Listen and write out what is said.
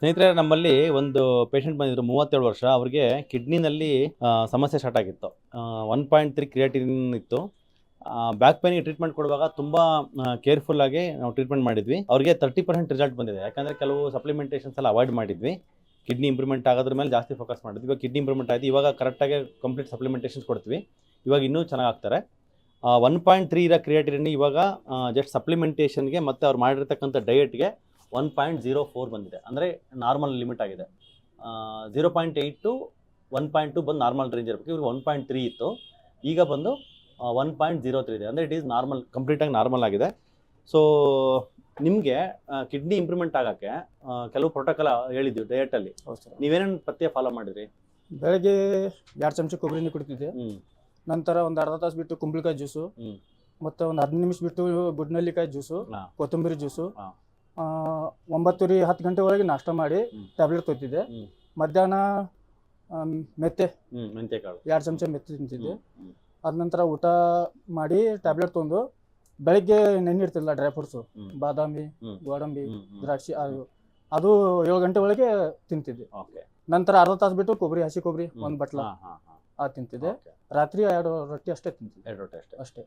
ಸ್ನೇಹಿತರೆ, ನಮ್ಮಲ್ಲಿ ಒಂದು ಪೇಷಂಟ್ ಬಂದಿದ್ರು, 37 ವರ್ಷ. ಅವ್ರಿಗೆ ಕಿಡ್ನಿನಲ್ಲಿ ಸಮಸ್ಯೆ ಸ್ಟಾರ್ಟ್ ಆಗಿತ್ತು. 1.3 ಕ್ರಿಯಾಟಿನ್ ಇತ್ತು. ಬ್ಯಾಕ್ ಪೇನಿಗೆ ಟ್ರೀಟ್ಮೆಂಟ್ ಕೊಡುವಾಗ ತುಂಬ ಕೇರ್ಫುಲ್ ಆಗಿ ನಾವು ಟ್ರೀಟ್ಮೆಂಟ್ ಮಾಡಿದ್ವಿ. ಅವ್ರಿಗೆ 30% ರಿಸಲ್ಟ್ ಬಂದಿದೆ. ಯಾಕಂದರೆ ಕೆಲವು ಸಪ್ಲಿಮೆಂಟೇಷನ್ಸ್ ಎಲ್ಲ ಅವಾಯ್ಡ್ ಮಾಡಿದ್ವಿ. ಕಿಡ್ನಿ ಇಂಪ್ರೂವ್ಮೆಂಟ್ ಆಗೋದ್ರ ಮೇಲೆ ಜಾಸ್ತಿ ಫೋಕಸ್ ಮಾಡಿದ್ವಿ. ಇವಾಗ ಕಿಡ್ನಿ ಇಂಪ್ರೂವ್ಮೆಂಟ್ ಆಯಿತು. ಇವಾಗ ಕರೆಕ್ಟಾಗಿ ಕಂಪ್ಲೀಟ್ ಸಪ್ಲಿಮೆಂಟೇಷನ್ಸ್ ಕೊಡ್ತೀವಿ. ಇವಾಗ ಇನ್ನೂ ಚೆನ್ನಾಗಿ ಆಗ್ತಾರೆ. 1.3 ಇರೋ ಕ್ರಿಯಾಟಿನ್ ಇವಾಗ ಜಸ್ಟ್ ಸಪ್ಲಿಮೆಂಟೇಷನ್ಗೆ ಮತ್ತು ಅವ್ರು ಮಾಡಿರ್ತಕ್ಕಂಥ ಡಯಟ್ಗೆ 1.04 ಬಂದಿದೆ. ಅಂದರೆ ನಾರ್ಮಲ್ ಲಿಮಿಟ್ ಆಗಿದೆ. 0.8 ಟು 1.2 ಬಂದು ನಾರ್ಮಲ್ ರೇಂಜ್ ಇರಬೇಕು. ಇವ್ರಿಗೆ 1.3 ಇತ್ತು, ಈಗ ಬಂದು 1.03 ಇದೆ. ಅಂದರೆ ಇಟ್ ಈಸ್ ನಾರ್ಮಲ್, ಕಂಪ್ಲೀಟಾಗಿ ನಾರ್ಮಲ್ ಆಗಿದೆ. ಸೊ ನಿಮಗೆ ಕಿಡ್ನಿ ಇಂಪ್ರೂವ್ಮೆಂಟ್ ಆಗೋಕ್ಕೆ ಕೆಲವು ಪ್ರೋಟೋಕಾಲ್ ಹೇಳಿದ್ವಿ ಡಯಟಲ್ಲಿ. ಹೌದು ಸರ್. ನೀವೇನೇನು ಪಥ್ಯ ಫಾಲೋ ಮಾಡಿದ್ರಿ? ಬೆಳಗ್ಗೆ 2 ಚಮಚ ಕೊಬ್ಬರಿ ನೀರು ಕುಡಿತಿದ್ದೆ. ನಂತರ ಒಂದು ಅರ್ಧ ತಾಸು ಬಿಟ್ಟು ಕುಂಬಳಕಾಯಿ ಜ್ಯೂಸು, ಮತ್ತು ಒಂದು 15 ನಿಮಿಷ ಬಿಟ್ಟು ಬುಡ್ನೆಲ್ಲಿಕಾಯಿ ಜ್ಯೂಸು, ಕೊತ್ತಂಬರಿ ಜ್ಯೂಸು. 9:30 10 ಗಂಟೆ ಒಳಗೆ ನಾಷ್ಟ ಮಾಡಿ ಟ್ಯಾಬ್ಲೆಟ್ ತೊಗೊತಿದ್ದೆ. ಮಧ್ಯಾಹ್ನ ಮೆಂತ್ಯಕಾಳು 2 ಚಮಚ ಮೆತ್ತೆ ತಿಂತಿದ್ದೆ. ಅದ ನಂತರ ಊಟ ಮಾಡಿ ಟ್ಯಾಬ್ಲೆಟ್ ತೊಗೊಂಡು ಬೆಳಗ್ಗೆ ನೆನ್ನಿಡ್ತಿಲ್ಲ ಡ್ರೈ ಫ್ರೂಟ್ಸು, ಬಾದಾಮಿ, ಗೋಡಂಬಿ, ದ್ರಾಕ್ಷಿ, ಅದು 7 ಗಂಟೆ ಒಳಗೆ ತಿಂತಿದ್ದೆ. ನಂತರ ಅರ್ಧ ತಾಸು ಬಿಟ್ಟು ಹಸಿ ಕೊಬ್ಬರಿ ಒಂದು ಬಟ್ಲ ತಿಂತಿದ್ದೆ. ರಾತ್ರಿ 2 ರೊಟ್ಟಿ ಅಷ್ಟೇ ತಿಂತಿದ್ದೆ. 2 ರೊಟ್ಟಿ ಅಷ್ಟೇ.